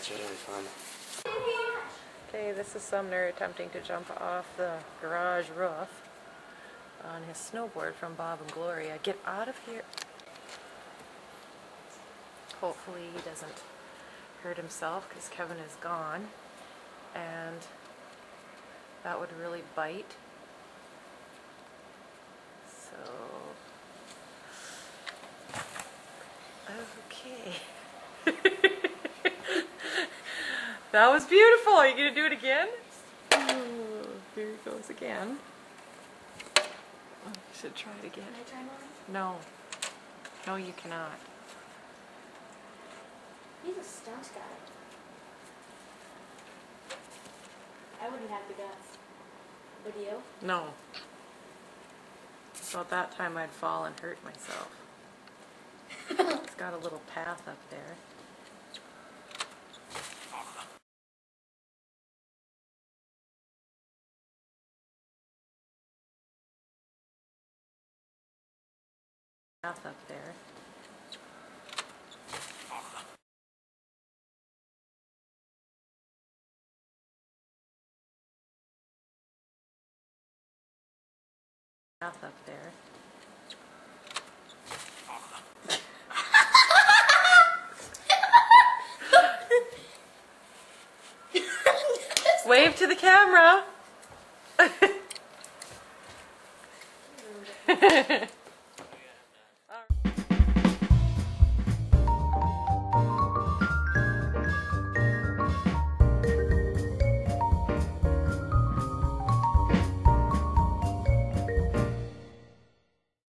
It's really fun. Okay, this is Sumner attempting to jump off the garage roof on his snowboard from Bob and Gloria. Get out of here. Hopefully he doesn't hurt himself because Kevin is gone, and that would really bite. So, okay. That was beautiful. Are you going to do it again? Oh, here he goes again. Oh, you should try it again. Can I try mine? No. No, you cannot. He's a stunt guy. I wouldn't have the guts. Would you? No. So at that time I'd fall and hurt myself. It's got a little path up there. Path up there. Path up there. Wave to the camera.